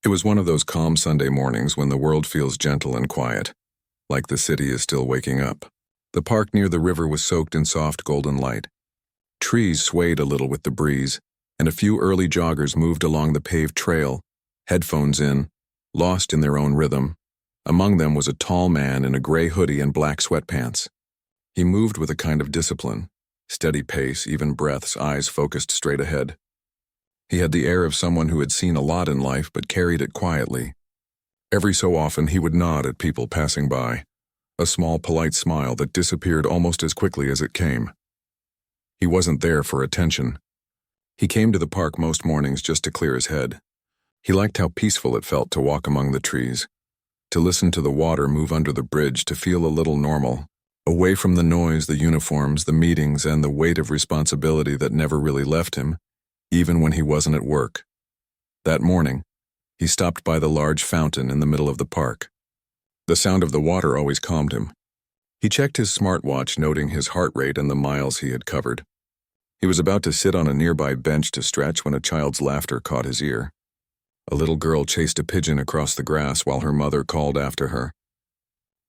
It was one of those calm Sunday mornings when the world feels gentle and quiet, like the city is still waking up. The park near the river was soaked in soft golden light. Trees swayed a little with the breeze, and a few early joggers moved along the paved trail, headphones in, lost in their own rhythm. Among them was a tall man in a gray hoodie and black sweatpants. He moved with a kind of discipline, steady pace, even breaths, eyes focused straight ahead. He had the air of someone who had seen a lot in life but carried it quietly. Every so often he would nod at people passing by, a small polite smile that disappeared almost as quickly as it came. He wasn't there for attention. He came to the park most mornings just to clear his head. He liked how peaceful it felt to walk among the trees, to listen to the water move under the bridge, to feel a little normal, away from the noise, the uniforms, the meetings, and the weight of responsibility that never really left him, even when he wasn't at work. That morning, he stopped by the large fountain in the middle of the park. The sound of the water always calmed him. He checked his smartwatch, noting his heart rate and the miles he had covered. He was about to sit on a nearby bench to stretch when a child's laughter caught his ear. A little girl chased a pigeon across the grass while her mother called after her.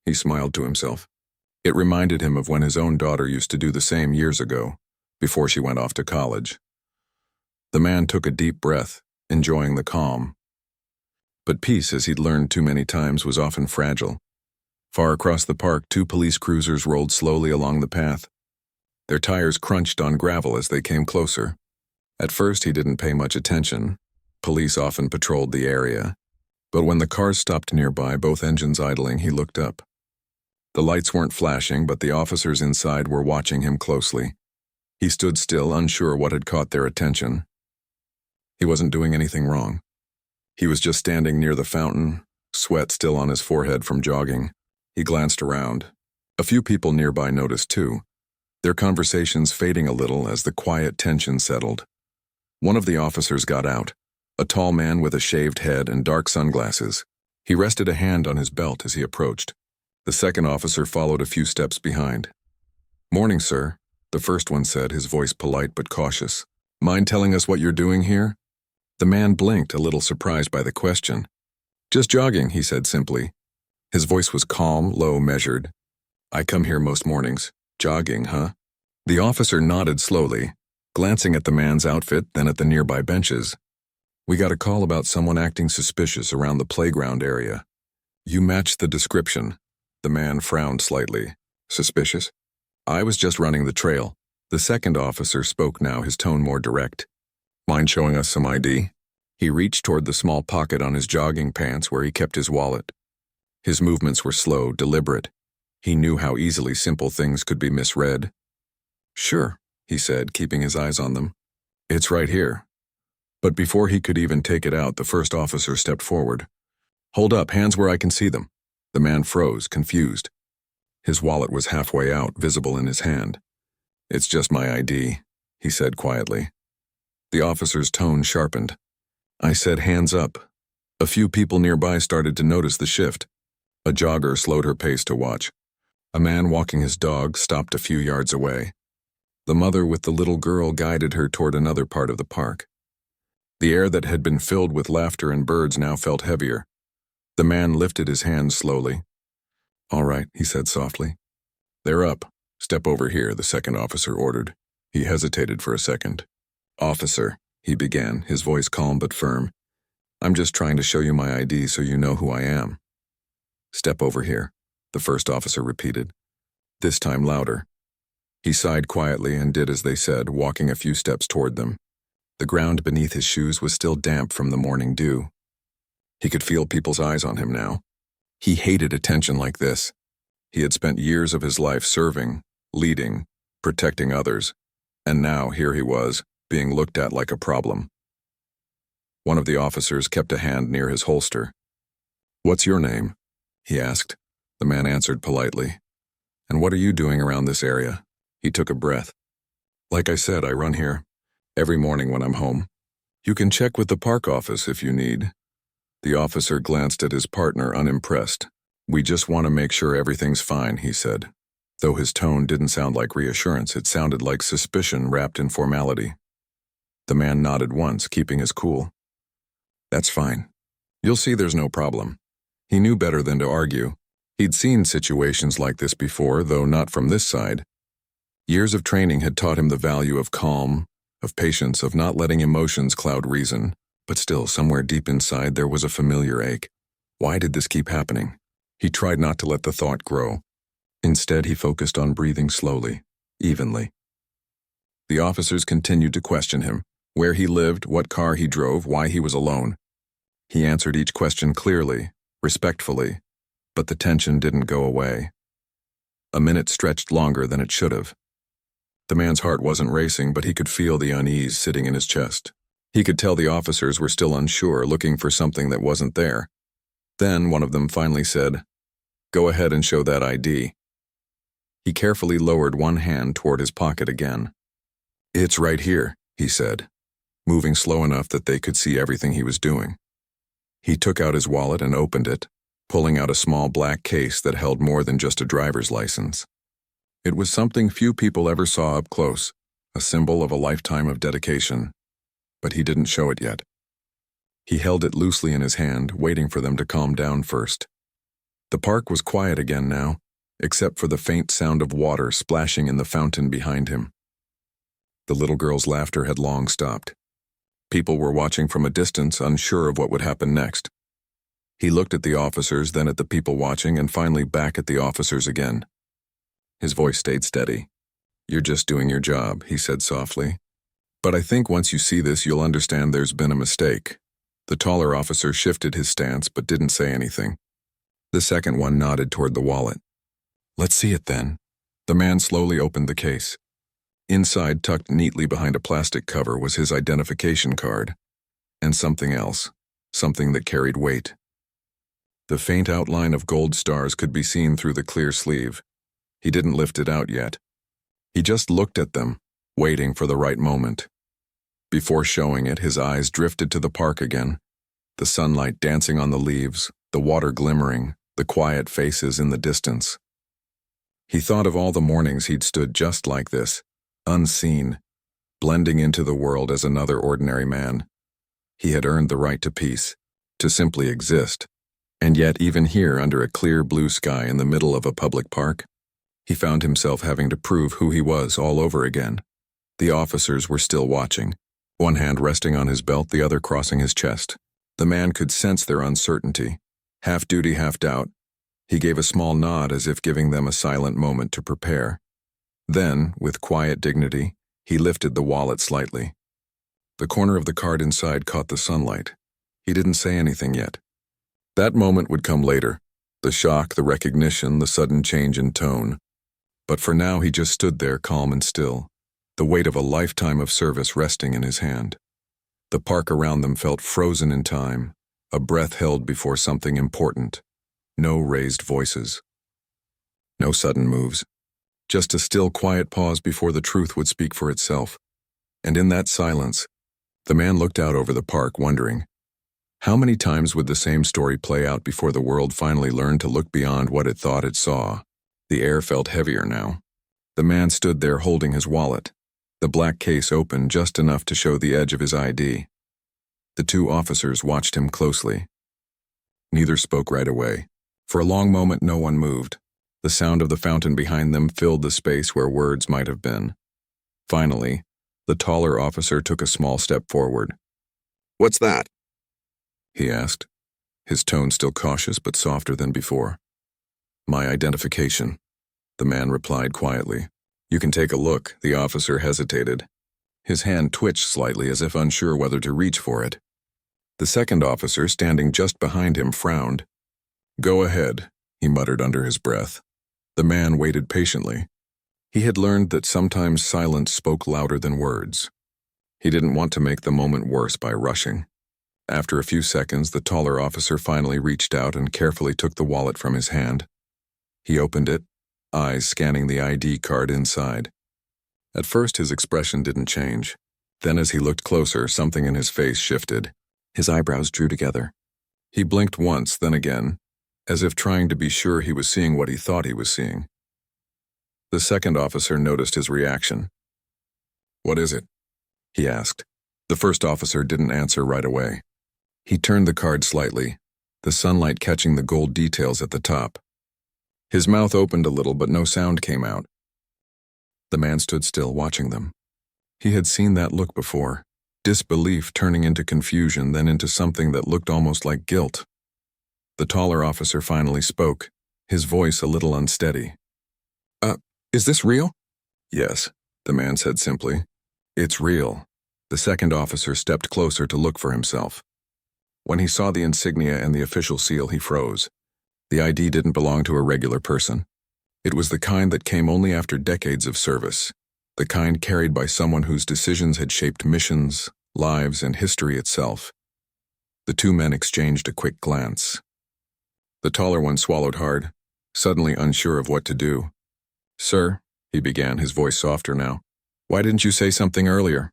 He smiled to himself. It reminded him of when his own daughter used to do the same years ago, before she went off to college. The man took a deep breath, enjoying the calm. But peace, as he'd learned too many times, was often fragile. Far across the park, two police cruisers rolled slowly along the path. Their tires crunched on gravel as they came closer. At first, he didn't pay much attention. Police often patrolled the area. But when the cars stopped nearby, both engines idling, he looked up. The lights weren't flashing, but the officers inside were watching him closely. He stood still, unsure what had caught their attention. He wasn't doing anything wrong. He was just standing near the fountain, sweat still on his forehead from jogging. He glanced around. A few people nearby noticed too, their conversations fading a little as the quiet tension settled. One of the officers got out, a tall man with a shaved head and dark sunglasses. He rested a hand on his belt as he approached. The second officer followed a few steps behind. "Morning, sir," the first one said, his voice polite but cautious. "Mind telling us what you're doing here?" The man blinked, a little surprised by the question. "Just jogging," he said simply. His voice was calm, low, measured. "I come here most mornings. Jogging, huh?" The officer nodded slowly, glancing at the man's outfit, then at the nearby benches. "We got a call about someone acting suspicious around the playground area. You matched the description." The man frowned slightly. "Suspicious?" "I was just running the trail." The second officer spoke now, his tone more direct. "Mind showing us some ID?" He reached toward the small pocket on his jogging pants where he kept his wallet. His movements were slow, deliberate. He knew how easily simple things could be misread. "Sure," he said, keeping his eyes on them. "It's right here." But before he could even take it out, the first officer stepped forward. "Hold up, hands where I can see them." The man froze, confused. His wallet was halfway out, visible in his hand. "It's just my ID," he said quietly. The officer's tone sharpened. "I said hands up." A few people nearby started to notice the shift. A jogger slowed her pace to watch. A man walking his dog stopped a few yards away. The mother with the little girl guided her toward another part of the park. The air that had been filled with laughter and birds now felt heavier. The man lifted his hands slowly. "All right," he said softly. "They're up. Step over here," the second officer ordered. He hesitated for a second. "Officer," he began, his voice calm but firm. "I'm just trying to show you my ID so you know who I am." "Step over here," the first officer repeated, this time louder. He sighed quietly and did as they said, walking a few steps toward them. The ground beneath his shoes was still damp from the morning dew. He could feel people's eyes on him now. He hated attention like this. He had spent years of his life serving, leading, protecting others, and now here he was, being looked at like a problem. One of the officers kept a hand near his holster. "What's your name?" he asked. The man answered politely. "And what are you doing around this area?" He took a breath. "Like I said, I run here every morning when I'm home. You can check with the park office if you need." The officer glanced at his partner, unimpressed. "We just want to make sure everything's fine," he said. Though his tone didn't sound like reassurance, it sounded like suspicion wrapped in formality. The man nodded once, keeping his cool. "That's fine. You'll see there's no problem. He knew better than to argue. He'd seen situations like this before, though not from this side. Years of training had taught him the value of calm, of patience, of not letting emotions cloud reason. But still, somewhere deep inside, there was a familiar ache. Why did this keep happening? He tried not to let the thought grow. Instead, he focused on breathing slowly, evenly. The officers continued to question him, where he lived, what car he drove, why he was alone. He answered each question clearly, respectfully, but the tension didn't go away. A minute stretched longer than it should have. The man's heart wasn't racing, but he could feel the unease sitting in his chest. He could tell the officers were still unsure, looking for something that wasn't there. Then one of them finally said, "Go ahead and show that ID." He carefully lowered one hand toward his pocket again. "It's right here," he said, moving slow enough that they could see everything he was doing. He took out his wallet and opened it, pulling out a small black case that held more than just a driver's license. It was something few people ever saw up close, a symbol of a lifetime of dedication. But he didn't show it yet. He held it loosely in his hand, waiting for them to calm down first. The park was quiet again now, except for the faint sound of water splashing in the fountain behind him. The little girl's laughter had long stopped. People were watching from a distance, unsure of what would happen next. He looked at the officers, then at the people watching, and finally back at the officers again. His voice stayed steady. "You're just doing your job," he said softly. "But I think once you see this, you'll understand there's been a mistake." The taller officer shifted his stance but didn't say anything. The second one nodded toward the wallet. "Let's see it then." The man slowly opened the case. Inside, tucked neatly behind a plastic cover, was his identification card. And something else, something that carried weight. The faint outline of gold stars could be seen through the clear sleeve. He didn't lift it out yet. He just looked at them, waiting for the right moment. Before showing it, his eyes drifted to the park again. The sunlight dancing on the leaves, the water glimmering, the quiet faces in the distance. He thought of all the mornings he'd stood just like this, unseen, blending into the world as another ordinary man. He had earned the right to peace, to simply exist. And yet, even here, under a clear blue sky in the middle of a public park, he found himself having to prove who he was all over again. The officers were still watching, one hand resting on his belt, the other crossing his chest. The man could sense their uncertainty, half duty, half doubt. He gave a small nod as if giving them a silent moment to prepare. Then, with quiet dignity, he lifted the wallet slightly. The corner of the card inside caught the sunlight. He didn't say anything yet. That moment would come later, the shock, the recognition, the sudden change in tone. But for now he just stood there calm and still, the weight of a lifetime of service resting in his hand. The park around them felt frozen in time, a breath held before something important. No raised voices. No sudden moves. Just a still, quiet pause before the truth would speak for itself. And in that silence, the man looked out over the park, wondering, how many times would the same story play out before the world finally learned to look beyond what it thought it saw? The air felt heavier now. The man stood there holding his wallet, the black case open just enough to show the edge of his ID. The two officers watched him closely. Neither spoke right away. For a long moment, no one moved. The sound of the fountain behind them filled the space where words might have been. Finally, the taller officer took a small step forward. "What's that?" he asked, his tone still cautious but softer than before. "My identification," the man replied quietly. "You can take a look." The officer hesitated. His hand twitched slightly as if unsure whether to reach for it. The second officer, standing just behind him, frowned. "Go ahead," he muttered under his breath. The man waited patiently. He had learned that sometimes silence spoke louder than words. He didn't want to make the moment worse by rushing. After a few seconds, the taller officer finally reached out and carefully took the wallet from his hand. He opened it, eyes scanning the ID card inside. At first, his expression didn't change. Then, as he looked closer, something in his face shifted. His eyebrows drew together. He blinked once, then again, as if trying to be sure he was seeing what he thought he was seeing. The second officer noticed his reaction. "What is it?" he asked. The first officer didn't answer right away. He turned the card slightly, the sunlight catching the gold details at the top. His mouth opened a little, but no sound came out. The man stood still, watching them. He had seen that look before, disbelief turning into confusion, then into something that looked almost like guilt. The taller officer finally spoke, his voice a little unsteady. Is this real?" "Yes," the man said simply. "It's real." The second officer stepped closer to look for himself. When he saw the insignia and the official seal, he froze. The ID didn't belong to a regular person. It was the kind that came only after decades of service, the kind carried by someone whose decisions had shaped missions, lives, and history itself. The two men exchanged a quick glance. The taller one swallowed hard, suddenly unsure of what to do. "Sir," he began, his voice softer now, "why didn't you say something earlier?"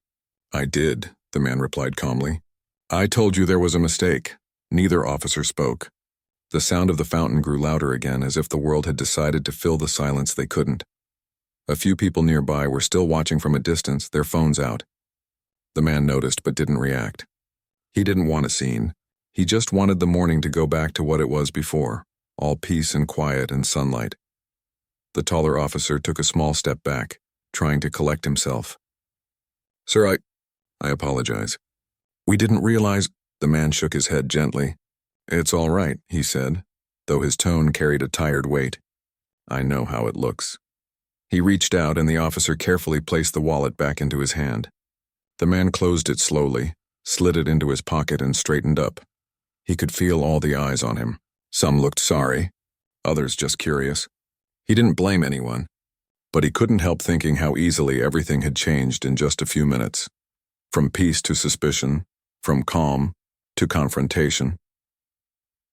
"I did," the man replied calmly. "I told you there was a mistake." Neither officer spoke. The sound of the fountain grew louder again, as if the world had decided to fill the silence they couldn't. A few people nearby were still watching from a distance, their phones out. The man noticed but didn't react. He didn't want a scene. He just wanted the morning to go back to what it was before, all peace and quiet and sunlight. The taller officer took a small step back, trying to collect himself. "Sir, I apologize. We didn't realize—" The man shook his head gently. "It's all right," he said, though his tone carried a tired weight. "I know how it looks." He reached out, and the officer carefully placed the wallet back into his hand. The man closed it slowly, slid it into his pocket, and straightened up. He could feel all the eyes on him. Some looked sorry, others just curious. He didn't blame anyone, but he couldn't help thinking how easily everything had changed in just a few minutes. From peace to suspicion, from calm to confrontation.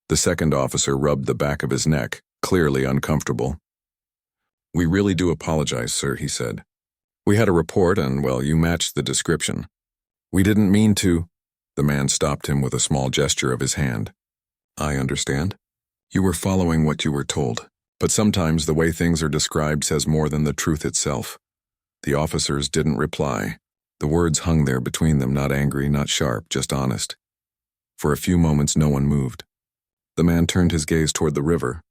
The second officer rubbed the back of his neck, clearly uncomfortable. "We really do apologize, sir," he said. "We had a report and, well, you matched the description. We didn't mean to—" The man stopped him with a small gesture of his hand. "I understand. You were following what you were told, but sometimes the way things are described says more than the truth itself." The officers didn't reply. The words hung there between them, not angry, not sharp, just honest. For a few moments no one moved. The man turned his gaze toward the river.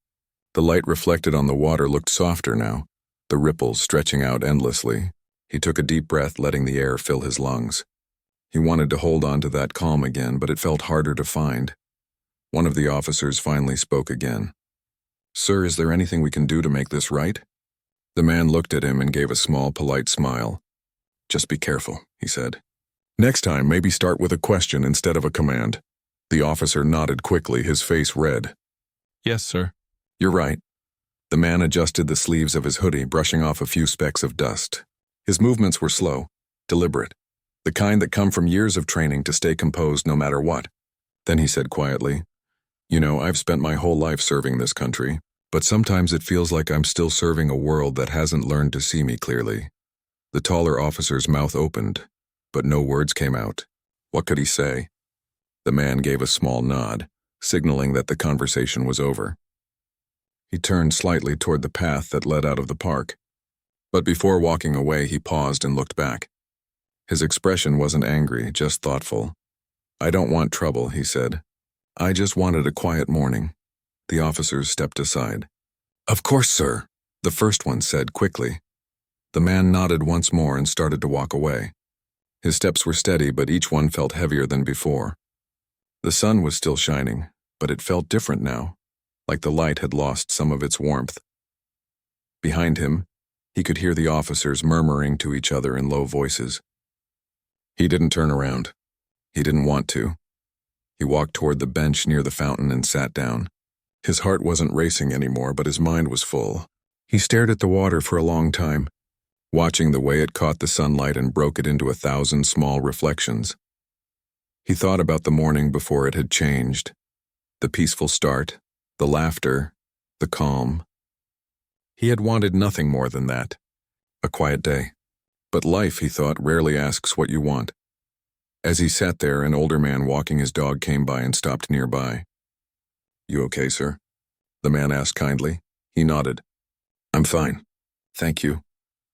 The light reflected on the water looked softer now, the ripples stretching out endlessly. He took a deep breath, letting the air fill his lungs. He wanted to hold on to that calm again, but it felt harder to find. One of the officers finally spoke again. "Sir, is there anything we can do to make this right?" The man looked at him and gave a small, polite smile. "Just be careful," he said. "Next time, maybe start with a question instead of a command." The officer nodded quickly, his face red. "Yes, sir." "You're right." The man adjusted the sleeves of his hoodie, brushing off a few specks of dust. His movements were slow, deliberate, the kind that come from years of training to stay composed no matter what. Then he said quietly, "You know, I've spent my whole life serving this country, but sometimes it feels like I'm still serving a world that hasn't learned to see me clearly." The taller officer's mouth opened, but no words came out. What could he say? The man gave a small nod, signaling that the conversation was over. He turned slightly toward the path that led out of the park. But before walking away, he paused and looked back. His expression wasn't angry, just thoughtful. "I don't want trouble," he said. "I just wanted a quiet morning." The officers stepped aside. "Of course, sir," the first one said quickly. The man nodded once more and started to walk away. His steps were steady, but each one felt heavier than before. The sun was still shining, but it felt different now, like the light had lost some of its warmth. Behind him, he could hear the officers murmuring to each other in low voices. He didn't turn around. He didn't want to. He walked toward the bench near the fountain and sat down. His heart wasn't racing anymore, but his mind was full. He stared at the water for a long time, watching the way it caught the sunlight and broke it into 1,000 small reflections. He thought about the morning before it had changed, the peaceful start, the laughter, the calm. He had wanted nothing more than that, a quiet day. But life, he thought, rarely asks what you want. As he sat there, an older man walking his dog came by and stopped nearby. "You okay, sir?" the man asked kindly. He nodded. "I'm fine. Thank you."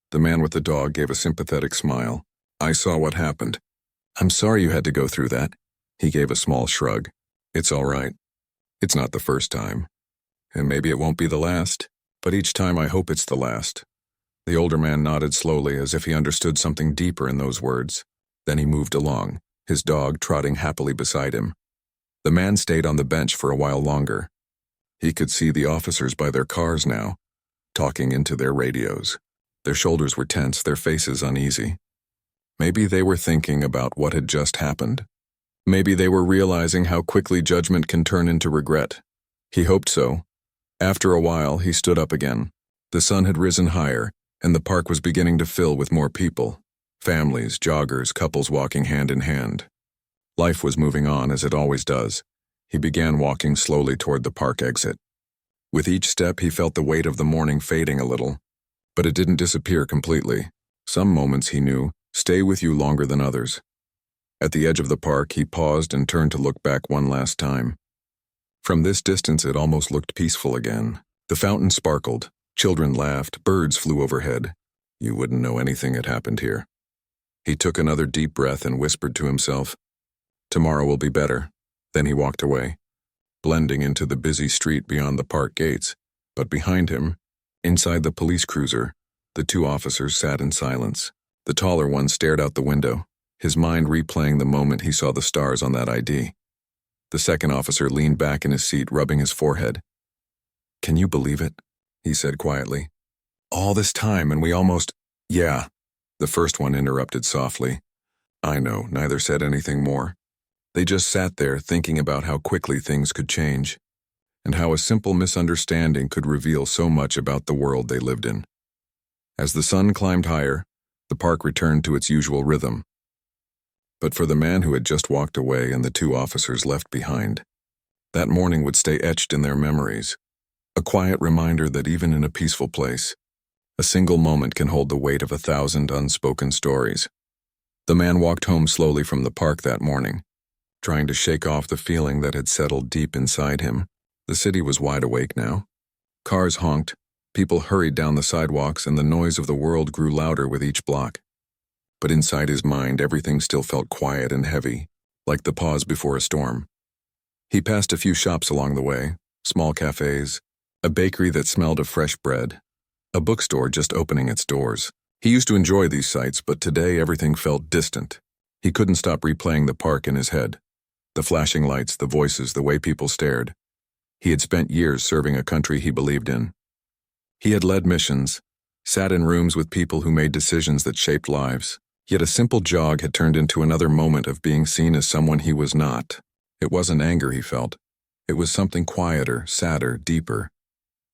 The man with the dog gave a sympathetic smile. "I saw what happened. I'm sorry you had to go through that." He gave a small shrug. It's all right. It's not the first time. And maybe it won't be the last, but each time I hope it's the last. The older man nodded slowly as if he understood something deeper in those words. Then he moved along, his dog trotting happily beside him. The man stayed on the bench for a while longer. He could see the officers by their cars now, talking into their radios. Their shoulders were tense, their faces uneasy. Maybe they were thinking about what had just happened. Maybe they were realizing how quickly judgment can turn into regret. He hoped so. After a while, he stood up again. The sun had risen higher, and the park was beginning to fill with more people. Families, joggers, couples walking hand in hand. Life was moving on as it always does. He began walking slowly toward the park exit. With each step, he felt the weight of the morning fading a little. But it didn't disappear completely. Some moments, he knew, stay with you longer than others. At the edge of the park, he paused and turned to look back one last time. From this distance, it almost looked peaceful again. The fountain sparkled, children laughed, birds flew overhead. You wouldn't know anything had happened here. He took another deep breath and whispered to himself, "Tomorrow will be better." Then he walked away, blending into the busy street beyond the park gates. But behind him, inside the police cruiser, the two officers sat in silence. The taller one stared out the window, his mind replaying the moment he saw the stars on that ID. The second officer leaned back in his seat, rubbing his forehead. "Can you believe it?" he said quietly. "All this time and we almost—" "Yeah," the first one interrupted softly. "I know," neither said anything more. They just sat there thinking about how quickly things could change, and how a simple misunderstanding could reveal so much about the world they lived in. As the sun climbed higher, the park returned to its usual rhythm. But for the man who had just walked away and the two officers left behind, that morning would stay etched in their memories, a quiet reminder that even in a peaceful place, a single moment can hold the weight of 1,000 unspoken stories. The man walked home slowly from the park that morning, trying to shake off the feeling that had settled deep inside him. The city was wide awake now. Cars honked, people hurried down the sidewalks, and the noise of the world grew louder with each block. But inside his mind, everything still felt quiet and heavy, like the pause before a storm. He passed a few shops along the way, small cafes, a bakery that smelled of fresh bread, a bookstore just opening its doors. He used to enjoy these sights, but today everything felt distant. He couldn't stop replaying the park in his head. The flashing lights, the voices, the way people stared. He had spent years serving a country he believed in. He had led missions, sat in rooms with people who made decisions that shaped lives. Yet a simple jog had turned into another moment of being seen as someone he was not. It wasn't anger he felt. It was something quieter, sadder, deeper.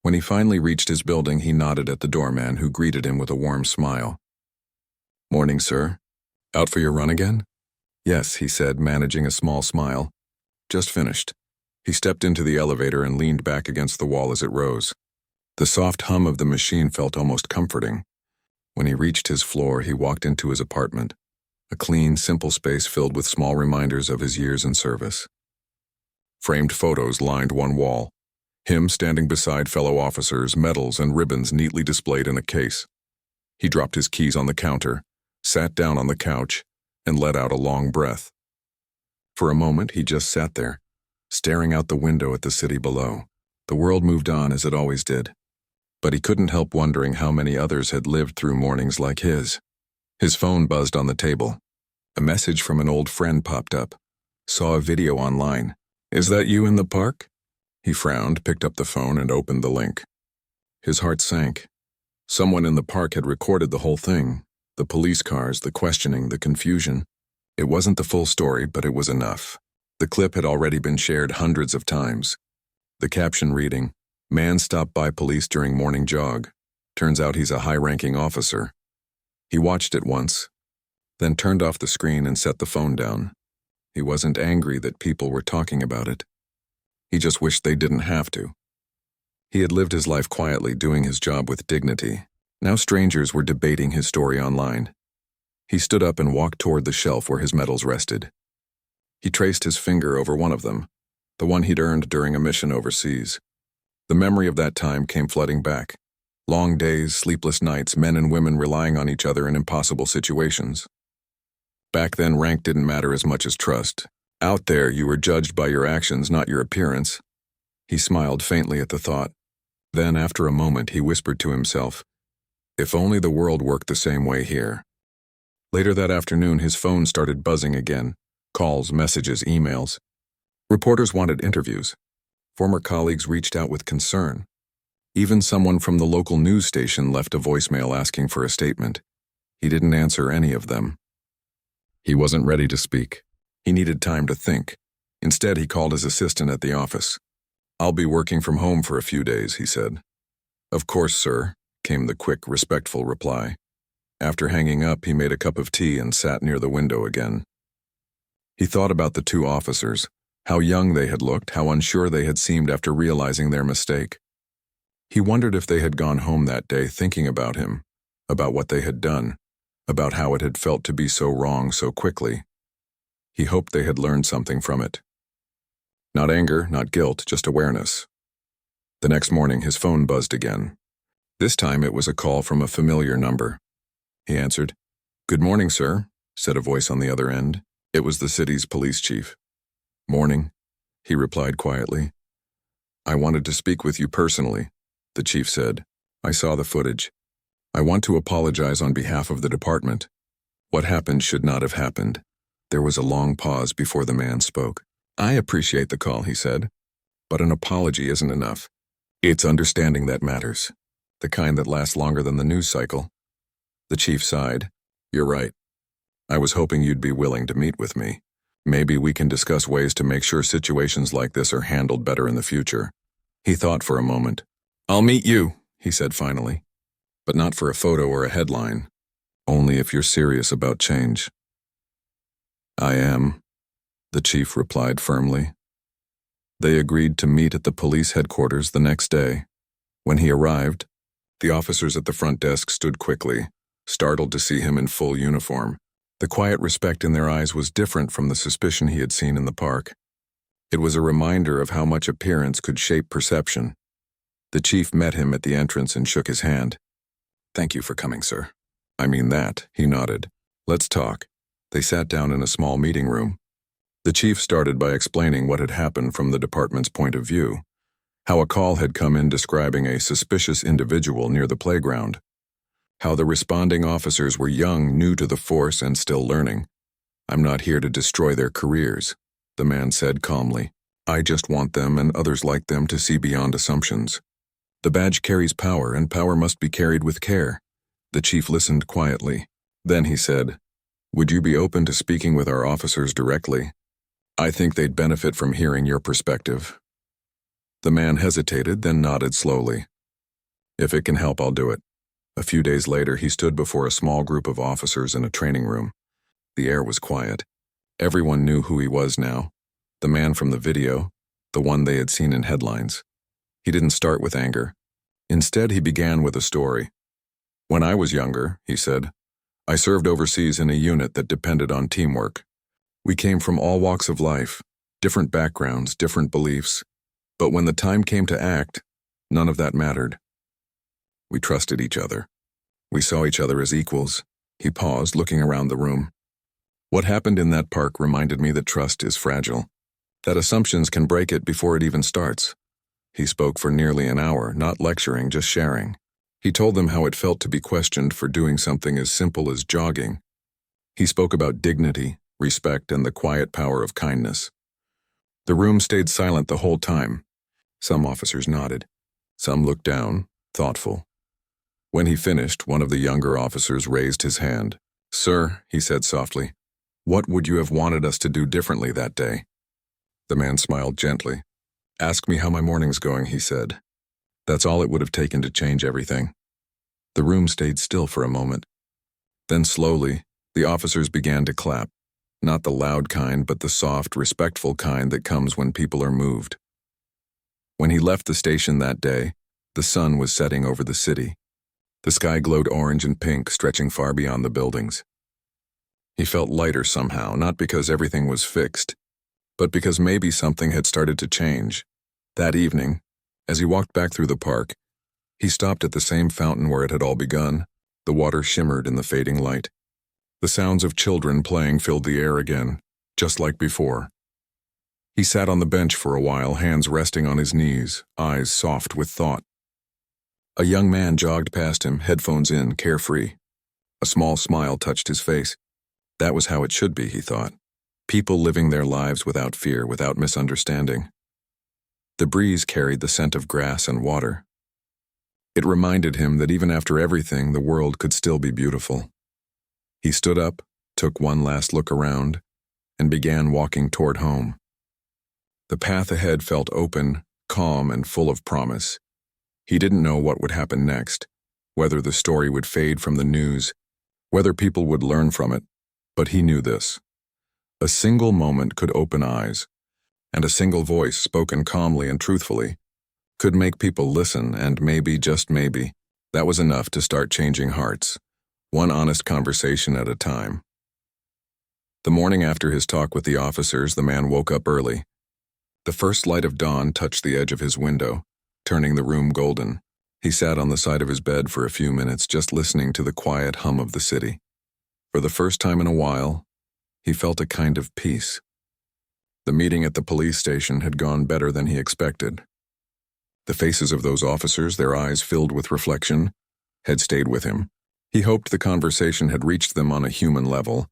When he finally reached his building, he nodded at the doorman, who greeted him with a warm smile. "Morning, sir. Out for your run again?" "Yes," he said, managing a small smile. "Just finished." He stepped into the elevator and leaned back against the wall as it rose. The soft hum of the machine felt almost comforting. When he reached his floor, he walked into his apartment, a clean, simple space filled with small reminders of his years in service. Framed photos lined one wall, him standing beside fellow officers, medals and ribbons neatly displayed in a case. He dropped his keys on the counter, sat down on the couch, and let out a long breath. For a moment, he just sat there, staring out the window at the city below. The world moved on as it always did. But he couldn't help wondering how many others had lived through mornings like his. His phone buzzed on the table. A message from an old friend popped up. Saw a video online. "Is that you in the park?" He frowned, picked up the phone, and opened the link. His heart sank. Someone in the park had recorded the whole thing. The police cars, the questioning, the confusion. It wasn't the full story, but it was enough. The clip had already been shared hundreds of times. The caption reading, "Man stopped by police during morning jog. Turns out he's a high-ranking officer." He watched it once, then turned off the screen and set the phone down. He wasn't angry that people were talking about it. He just wished they didn't have to. He had lived his life quietly, doing his job with dignity. Now strangers were debating his story online. He stood up and walked toward the shelf where his medals rested. He traced his finger over one of them, the one he'd earned during a mission overseas. The memory of that time came flooding back. Long days, sleepless nights, men and women relying on each other in impossible situations. Back then, rank didn't matter as much as trust. Out there, you were judged by your actions, not your appearance. He smiled faintly at the thought. Then, after a moment, he whispered to himself, if only the world worked the same way here. Later that afternoon, his phone started buzzing again. Calls, messages, emails. Reporters wanted interviews. Former colleagues reached out with concern. Even someone from the local news station left a voicemail asking for a statement. He didn't answer any of them. He wasn't ready to speak. He needed time to think. Instead, he called his assistant at the office. I'll be working from home for a few days, he said. Of course, sir, came the quick, respectful reply. After hanging up, he made a cup of tea and sat near the window again. He thought about the two officers, how young they had looked, how unsure they had seemed after realizing their mistake. He wondered if they had gone home that day thinking about him, about what they had done, about how it had felt to be so wrong so quickly. He hoped they had learned something from it. Not anger, not guilt, just awareness. The next morning, his phone buzzed again. This time it was a call from a familiar number. He answered. Good morning, sir, said a voice on the other end. It was the city's police chief. Morning, he replied quietly. I wanted to speak with you personally, the chief said. I saw the footage. I want to apologize on behalf of the department. What happened should not have happened. There was a long pause before the man spoke. I appreciate the call, he said, but an apology isn't enough. It's understanding that matters, the kind that lasts longer than the news cycle. The chief sighed. You're right. I was hoping you'd be willing to meet with me. Maybe we can discuss ways to make sure situations like this are handled better in the future. He thought for a moment. I'll meet you, he said finally, but not for a photo or a headline. Only if you're serious about change. I am, the chief replied firmly. They agreed to meet at the police headquarters the next day. When he arrived, the officers at the front desk stood quickly, startled to see him in full uniform. The quiet respect in their eyes was different from the suspicion he had seen in the park. It was a reminder of how much appearance could shape perception. The chief met him at the entrance and shook his hand. Thank you for coming, sir. I mean that, he nodded. Let's talk. They sat down in a small meeting room. The chief started by explaining what had happened from the department's point of view, how a call had come in describing a suspicious individual near the playground, how the responding officers were young, new to the force, and still learning. I'm not here to destroy their careers, the man said calmly. I just want them and others like them to see beyond assumptions. The badge carries power, and power must be carried with care. The chief listened quietly. Then he said, Would you be open to speaking with our officers directly? I think they'd benefit from hearing your perspective. The man hesitated, then nodded slowly. If it can help, I'll do it. A few days later, he stood before a small group of officers in a training room. The air was quiet. Everyone knew who he was now. The man from the video, the one they had seen in headlines. He didn't start with anger. Instead, he began with a story. When I was younger, he said, I served overseas in a unit that depended on teamwork. We came from all walks of life, different backgrounds, different beliefs. But when the time came to act, none of that mattered. We trusted each other. We saw each other as equals. He paused, looking around the room. What happened in that park reminded me that trust is fragile, that assumptions can break it before it even starts. He spoke for nearly an hour, not lecturing, just sharing. He told them how it felt to be questioned for doing something as simple as jogging. He spoke about dignity, respect, and the quiet power of kindness. The room stayed silent the whole time. Some officers nodded. Some looked down, thoughtful. When he finished, one of the younger officers raised his hand. Sir, he said softly, what would you have wanted us to do differently that day? The man smiled gently. Ask me how my morning's going, he said. That's all it would have taken to change everything. The room stayed still for a moment. Then slowly, the officers began to clap. Not the loud kind, but the soft, respectful kind that comes when people are moved. When he left the station that day, the sun was setting over the city. The sky glowed orange and pink, stretching far beyond the buildings. He felt lighter somehow, not because everything was fixed, but because maybe something had started to change. That evening, as he walked back through the park, he stopped at the same fountain where it had all begun. The water shimmered in the fading light. The sounds of children playing filled the air again, just like before. He sat on the bench for a while, hands resting on his knees, eyes soft with thought. A young man jogged past him, headphones in, carefree. A small smile touched his face. That was how it should be, he thought. People living their lives without fear, without misunderstanding. The breeze carried the scent of grass and water. It reminded him that even after everything, the world could still be beautiful. He stood up, took one last look around, and began walking toward home. The path ahead felt open, calm, and full of promise. He didn't know what would happen next, whether the story would fade from the news, whether people would learn from it, but he knew this. A single moment could open eyes, and a single voice spoken calmly and truthfully could make people listen, and maybe, just maybe, that was enough to start changing hearts, one honest conversation at a time. The morning after his talk with the officers, the man woke up early. The first light of dawn touched the edge of his window, turning the room golden. He sat on the side of his bed for a few minutes, just listening to the quiet hum of the city. For the first time in a while, he felt a kind of peace. The meeting at the police station had gone better than he expected. The faces of those officers, their eyes filled with reflection, had stayed with him. He hoped the conversation had reached them on a human level,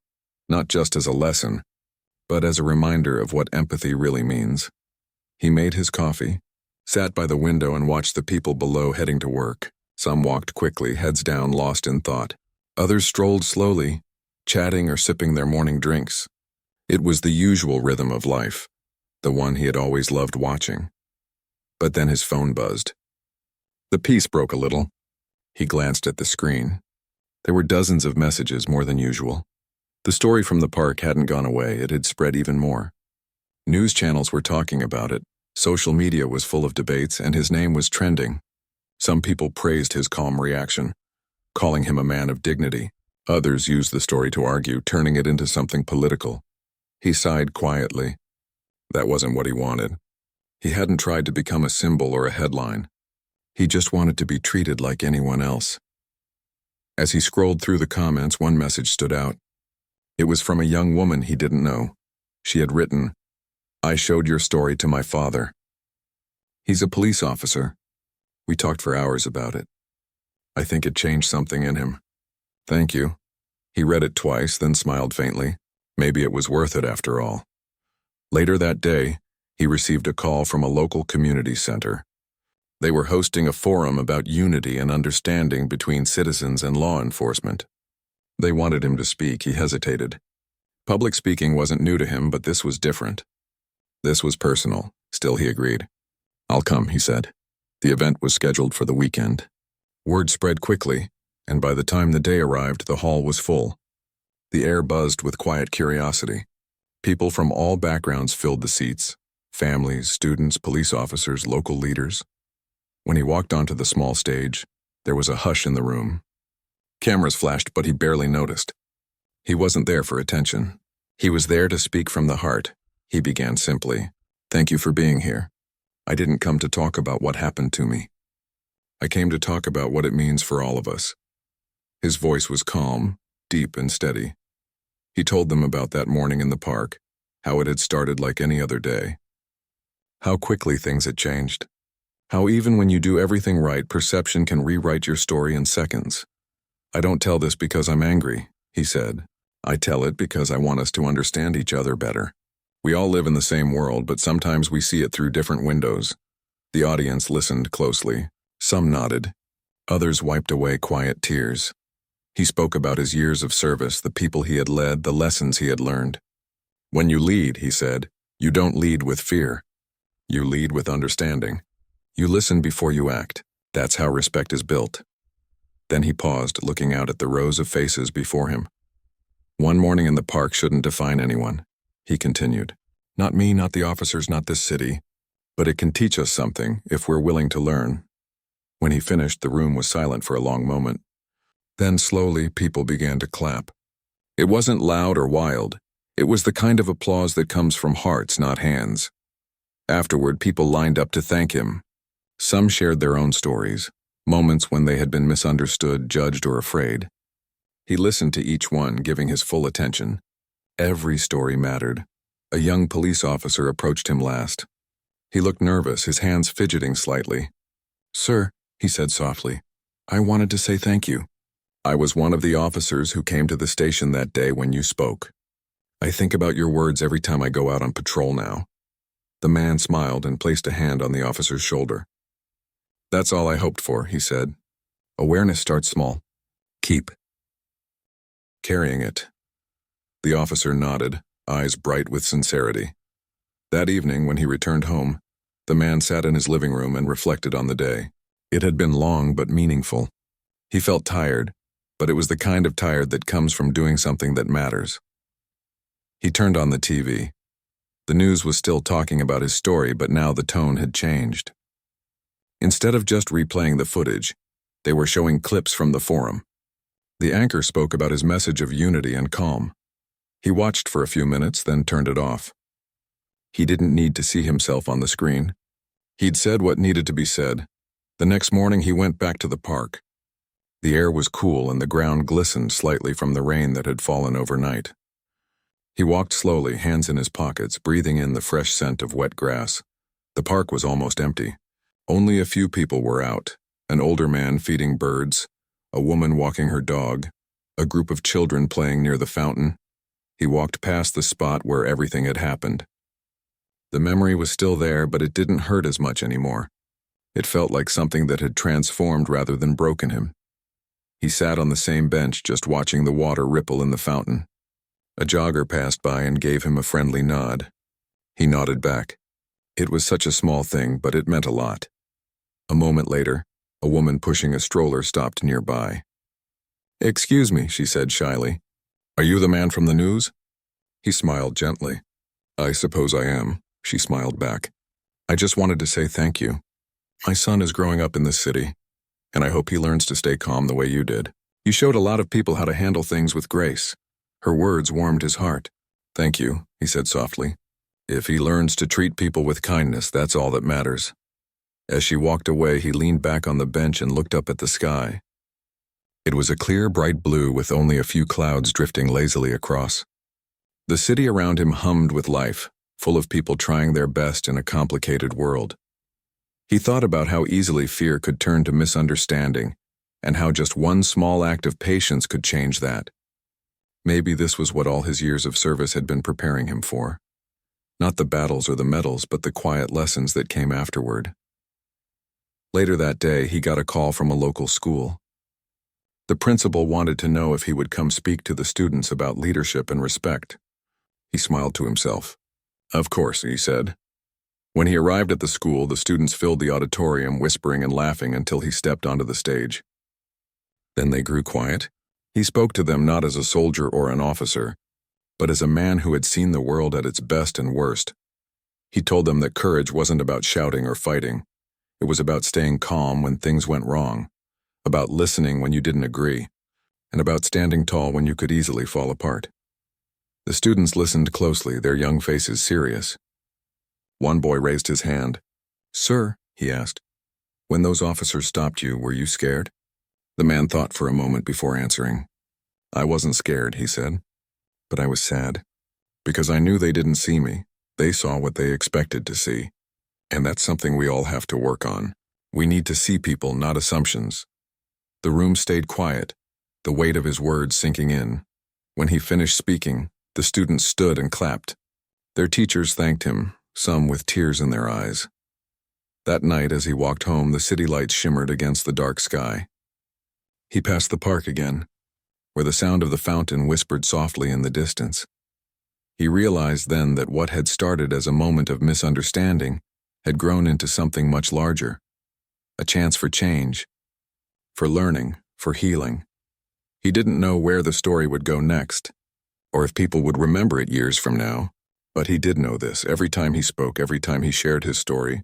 not just as a lesson, but as a reminder of what empathy really means. He made his coffee, sat by the window and watched the people below heading to work. Some walked quickly, heads down, lost in thought. Others strolled slowly, chatting or sipping their morning drinks. It was the usual rhythm of life, the one he had always loved watching. But then his phone buzzed. The peace broke a little. He glanced at the screen. There were dozens of messages, more than usual. The story from the park hadn't gone away, it had spread even more. News channels were talking about it, social media was full of debates, and his name was trending. Some people praised his calm reaction, calling him a man of dignity. Others used the story to argue, turning it into something political. He sighed quietly. That wasn't what he wanted. He hadn't tried to become a symbol or a headline. He just wanted to be treated like anyone else. As he scrolled through the comments, one message stood out. It was from a young woman he didn't know. She had written, "I showed your story to my father. He's a police officer. We talked for hours about it. I think it changed something in him. Thank you." He read it twice, then smiled faintly. Maybe it was worth it after all. Later that day, he received a call from a local community center. They were hosting a forum about unity and understanding between citizens and law enforcement. They wanted him to speak. He hesitated. Public speaking wasn't new to him, but this was different. This was personal. Still, he agreed. "I'll come," he said. The event was scheduled for the weekend. Word spread quickly, and by the time the day arrived, the hall was full. The air buzzed with quiet curiosity. People from all backgrounds filled the seats. Families, students, police officers, local leaders. When he walked onto the small stage, there was a hush in the room. Cameras flashed, but he barely noticed. He wasn't there for attention. He was there to speak from the heart. He began simply, "Thank you for being here. I didn't come to talk about what happened to me. I came to talk about what it means for all of us." His voice was calm, deep and steady. He told them about that morning in the park, how it had started like any other day. How quickly things had changed. How even when you do everything right, perception can rewrite your story in seconds. "I don't tell this because I'm angry," he said. "I tell it because I want us to understand each other better. We all live in the same world, but sometimes we see it through different windows." The audience listened closely. Some nodded. Others wiped away quiet tears. He spoke about his years of service, the people he had led, the lessons he had learned. "When you lead," he said, "you don't lead with fear. You lead with understanding. You listen before you act. That's how respect is built." Then he paused, looking out at the rows of faces before him. "One morning in the park shouldn't define anyone," he continued. "Not me, not the officers, not this city. But it can teach us something if we're willing to learn." When he finished, the room was silent for a long moment. Then slowly, people began to clap. It wasn't loud or wild. It was the kind of applause that comes from hearts, not hands. Afterward, people lined up to thank him. Some shared their own stories, moments when they had been misunderstood, judged, or afraid. He listened to each one, giving his full attention. Every story mattered. A young police officer approached him last. He looked nervous, his hands fidgeting slightly. "Sir," he said softly, "I wanted to say thank you. I was one of the officers who came to the station that day when you spoke. I think about your words every time I go out on patrol now." The man smiled and placed a hand on the officer's shoulder. "That's all I hoped for," he said. "Awareness starts small. Keep carrying it." The officer nodded, eyes bright with sincerity. That evening, when he returned home, the man sat in his living room and reflected on the day. It had been long but meaningful. He felt tired, but it was the kind of tired that comes from doing something that matters. He turned on the TV. The news was still talking about his story, but now the tone had changed. Instead of just replaying the footage, they were showing clips from the forum. The anchor spoke about his message of unity and calm. He watched for a few minutes, then turned it off. He didn't need to see himself on the screen. He'd said what needed to be said. The next morning he went back to the park. The air was cool and the ground glistened slightly from the rain that had fallen overnight. He walked slowly, hands in his pockets, breathing in the fresh scent of wet grass. The park was almost empty. Only a few people were out: an older man feeding birds, a woman walking her dog, a group of children playing near the fountain. He walked past the spot where everything had happened. The memory was still there, but it didn't hurt as much anymore. It felt like something that had transformed rather than broken him. He sat on the same bench, just watching the water ripple in the fountain. A jogger passed by and gave him a friendly nod. He nodded back. It was such a small thing, but it meant a lot. A moment later, a woman pushing a stroller stopped nearby. "Excuse me," she said shyly. "Are you the man from the news?" He smiled gently. "I suppose I am," she smiled back. "I just wanted to say thank you. My son is growing up in this city, and I hope he learns to stay calm the way you did. You showed a lot of people how to handle things with grace." Her words warmed his heart. "Thank you," he said softly. "If he learns to treat people with kindness, that's all that matters." As she walked away, he leaned back on the bench and looked up at the sky. It was a clear, bright blue with only a few clouds drifting lazily across. The city around him hummed with life, full of people trying their best in a complicated world. He thought about how easily fear could turn to misunderstanding, and how just one small act of patience could change that. Maybe this was what all his years of service had been preparing him for. Not the battles or the medals, but the quiet lessons that came afterward. Later that day, he got a call from a local school. The principal wanted to know if he would come speak to the students about leadership and respect. He smiled to himself. "Of course," he said. When he arrived at the school, the students filled the auditorium, whispering and laughing until he stepped onto the stage. Then they grew quiet. He spoke to them not as a soldier or an officer, but as a man who had seen the world at its best and worst. He told them that courage wasn't about shouting or fighting. It was about staying calm when things went wrong, about listening when you didn't agree, and about standing tall when you could easily fall apart. The students listened closely, their young faces serious. One boy raised his hand. "Sir," he asked, "when those officers stopped you, were you scared?" The man thought for a moment before answering. "I wasn't scared," he said, "but I was sad, because I knew they didn't see me. They saw what they expected to see. And that's something we all have to work on. We need to see people, not assumptions." The room stayed quiet, the weight of his words sinking in. When he finished speaking, the students stood and clapped. Their teachers thanked him, some with tears in their eyes. That night, as he walked home, the city lights shimmered against the dark sky. He passed the park again, where the sound of the fountain whispered softly in the distance. He realized then that what had started as a moment of misunderstanding had grown into something much larger. A chance for change, for learning, for healing. He didn't know where the story would go next, or if people would remember it years from now, but he did know this. Every time he spoke, every time he shared his story,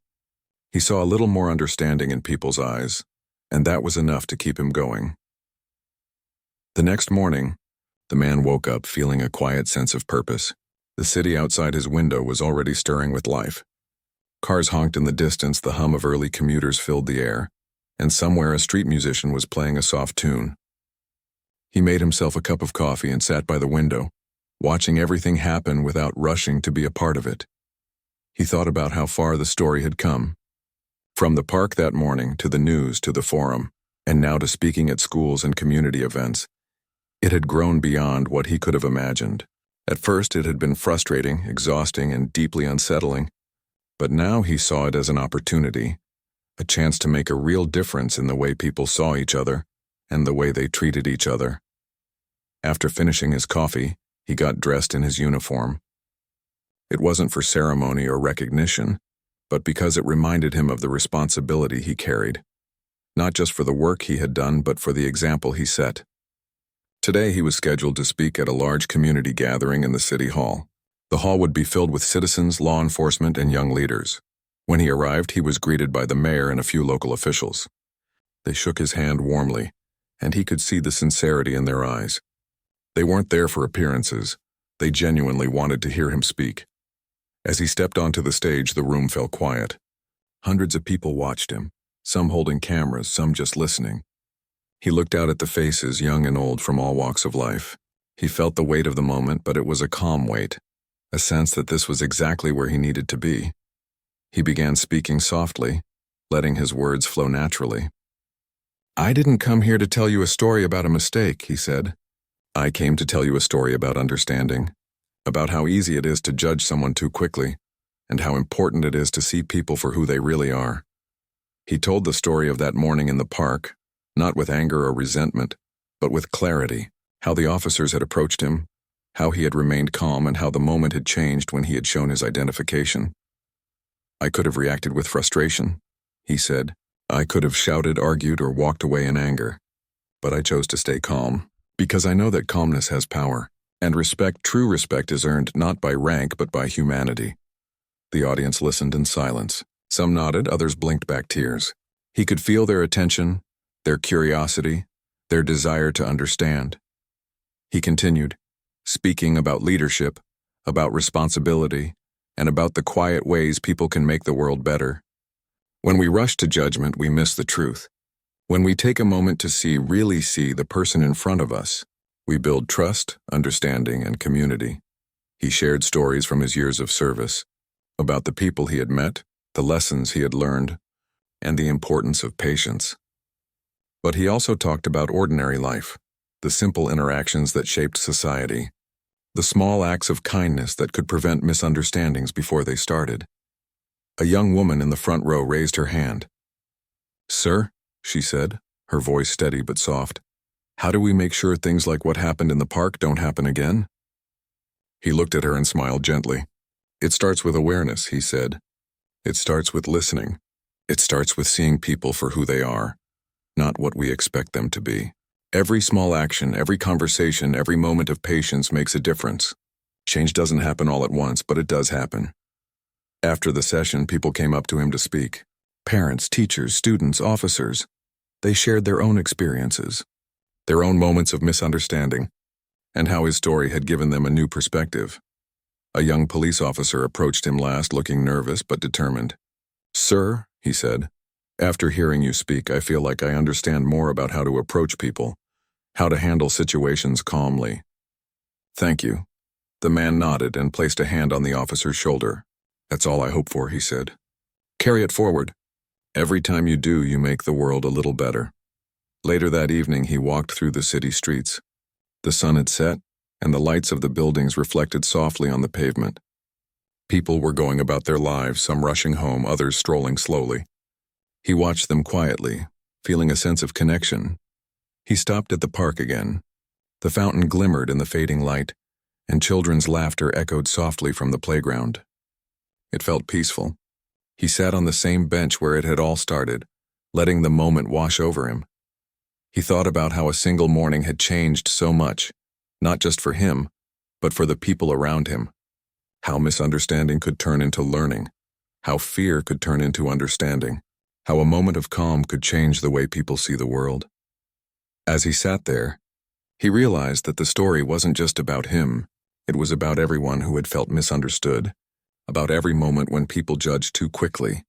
he saw a little more understanding in people's eyes, and that was enough to keep him going. The next morning, the man woke up feeling a quiet sense of purpose. The city outside his window was already stirring with life. Cars honked in the distance, the hum of early commuters filled the air, and somewhere a street musician was playing a soft tune. He made himself a cup of coffee and sat by the window, watching everything happen without rushing to be a part of it. He thought about how far the story had come. From the park that morning, to the news, to the forum, and now to speaking at schools and community events. It had grown beyond what he could have imagined. At first it had been frustrating, exhausting, and deeply unsettling, but now he saw it as an opportunity, a chance to make a real difference in the way people saw each other and the way they treated each other. After finishing his coffee, he got dressed in his uniform. It wasn't for ceremony or recognition, but because it reminded him of the responsibility he carried, not just for the work he had done, but for the example he set. Today he was scheduled to speak at a large community gathering in the city hall. The hall would be filled with citizens, law enforcement, and young leaders. When he arrived, he was greeted by the mayor and a few local officials. They shook his hand warmly, and he could see the sincerity in their eyes. They weren't there for appearances. They genuinely wanted to hear him speak. As he stepped onto the stage, the room fell quiet. Hundreds of people watched him, some holding cameras, some just listening. He looked out at the faces, young and old, from all walks of life. He felt the weight of the moment, but it was a calm weight, a sense that this was exactly where he needed to be. He began speaking softly, letting his words flow naturally. "I didn't come here to tell you a story about a mistake," he said. "I came to tell you a story about understanding, about how easy it is to judge someone too quickly, and how important it is to see people for who they really are." He told the story of that morning in the park, not with anger or resentment, but with clarity, how the officers had approached him, how he had remained calm, and how the moment had changed when he had shown his identification. "I could have reacted with frustration," he said. "I could have shouted, argued, or walked away in anger. But I chose to stay calm, because I know that calmness has power, and respect, true respect, is earned not by rank but by humanity." The audience listened in silence. Some nodded, others blinked back tears. He could feel their attention, their curiosity, their desire to understand. He continued, speaking about leadership, about responsibility, and about the quiet ways people can make the world better. When we rush to judgment, we miss the truth. When we take a moment to really see the person in front of us, we build trust, understanding, and community. He shared stories from his years of service, about the people he had met, the lessons he had learned, and the importance of patience. But he also talked about ordinary life, the simple interactions that shaped society, the small acts of kindness that could prevent misunderstandings before they started. A young woman in the front row raised her hand. "Sir," she said, her voice steady but soft, "how do we make sure things like what happened in the park don't happen again?" He looked at her and smiled gently. "It starts with awareness," he said. "It starts with listening. It starts with seeing people for who they are, not what we expect them to be. Every small action, every conversation, every moment of patience makes a difference. Change doesn't happen all at once, but it does happen." After the session, people came up to him to speak. Parents, teachers, students, officers. They shared their own experiences, their own moments of misunderstanding, and how his story had given them a new perspective. A young police officer approached him last, looking nervous but determined. "Sir," he said, "after hearing you speak, I feel like I understand more about how to approach people, how to handle situations calmly." "Thank you." The man nodded and placed a hand on the officer's shoulder. "That's all I hope for," he said. "Carry it forward. Every time you do, you make the world a little better." Later that evening, he walked through the city streets. The sun had set, and the lights of the buildings reflected softly on the pavement. People were going about their lives, some rushing home, others strolling slowly. He watched them quietly, feeling a sense of connection. He stopped at the park again. The fountain glimmered in the fading light, and children's laughter echoed softly from the playground. It felt peaceful. He sat on the same bench where it had all started, letting the moment wash over him. He thought about how a single morning had changed so much, not just for him, but for the people around him. How misunderstanding could turn into learning, how fear could turn into understanding, how a moment of calm could change the way people see the world. As he sat there, he realized that the story wasn't just about him. It was about everyone who had felt misunderstood, about every moment when people judged too quickly,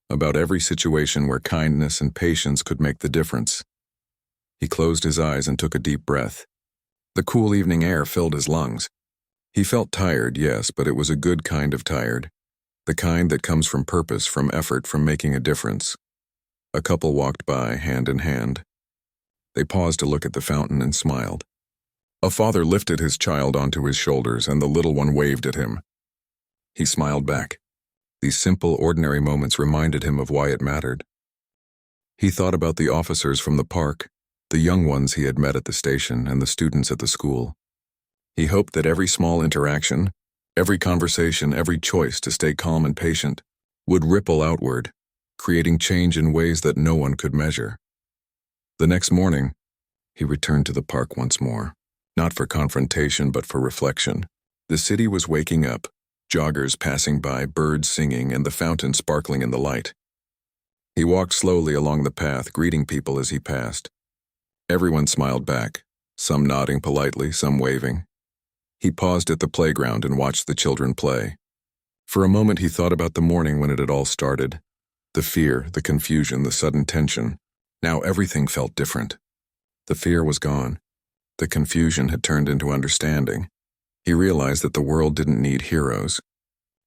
about every situation where kindness and patience could make the difference. He closed his eyes and took a deep breath. The cool evening air filled his lungs. He felt tired, yes, but it was a good kind of tired. The kind that comes from purpose, from effort, from making a difference. A couple walked by, hand in hand. They paused to look at the fountain and smiled. A father lifted his child onto his shoulders, and the little one waved at him. He smiled back. These simple, ordinary moments reminded him of why it mattered. He thought about the officers from the park, the young ones he had met at the station, and the students at the school. He hoped that every small interaction, every conversation, every choice to stay calm and patient would ripple outward, creating change in ways that no one could measure. The next morning, he returned to the park once more, not for confrontation but for reflection. The city was waking up, joggers passing by, birds singing, and the fountain sparkling in the light. He walked slowly along the path, greeting people as he passed. Everyone smiled back, some nodding politely, some waving. He paused at the playground and watched the children play. For a moment he thought about the morning when it had all started. The fear, the confusion, the sudden tension. Now everything felt different. The fear was gone. The confusion had turned into understanding. He realized that the world didn't need heroes.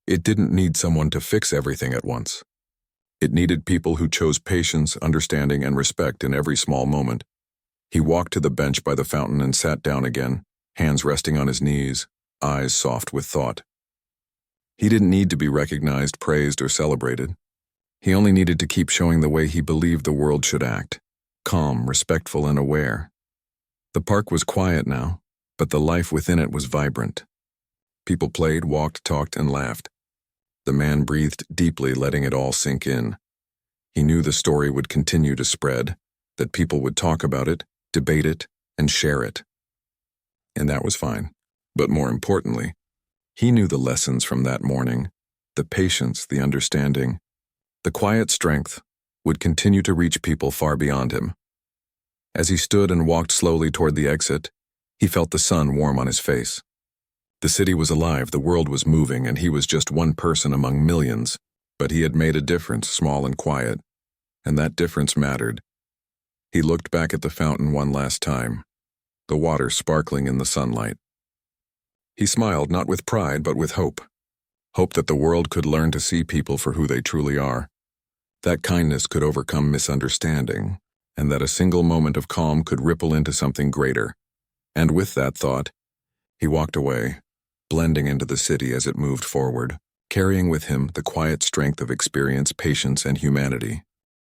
It didn't need someone to fix everything at once. It needed people who chose patience, understanding, and respect in every small moment. He walked to the bench by the fountain and sat down again, hands resting on his knees, eyes soft with thought. He didn't need to be recognized, praised, or celebrated. He only needed to keep showing the way he believed the world should act, calm, respectful, and aware. The park was quiet now, but the life within it was vibrant. People played, walked, talked, and laughed. The man breathed deeply, letting it all sink in. He knew the story would continue to spread, that people would talk about it, debate it, and share it. And that was fine. But more importantly, he knew the lessons from that morning, the patience, the understanding, the quiet strength would continue to reach people far beyond him. As he stood and walked slowly toward the exit, he felt the sun warm on his face. The city was alive, the world was moving, and he was just one person among millions, but he had made a difference, small and quiet, and that difference mattered. He looked back at the fountain one last time, the water sparkling in the sunlight. He smiled, not with pride, but with hope. Hope that the world could learn to see people for who they truly are. That kindness could overcome misunderstanding, and that a single moment of calm could ripple into something greater. And with that thought, he walked away, blending into the city as it moved forward, carrying with him the quiet strength of experience, patience, and humanity.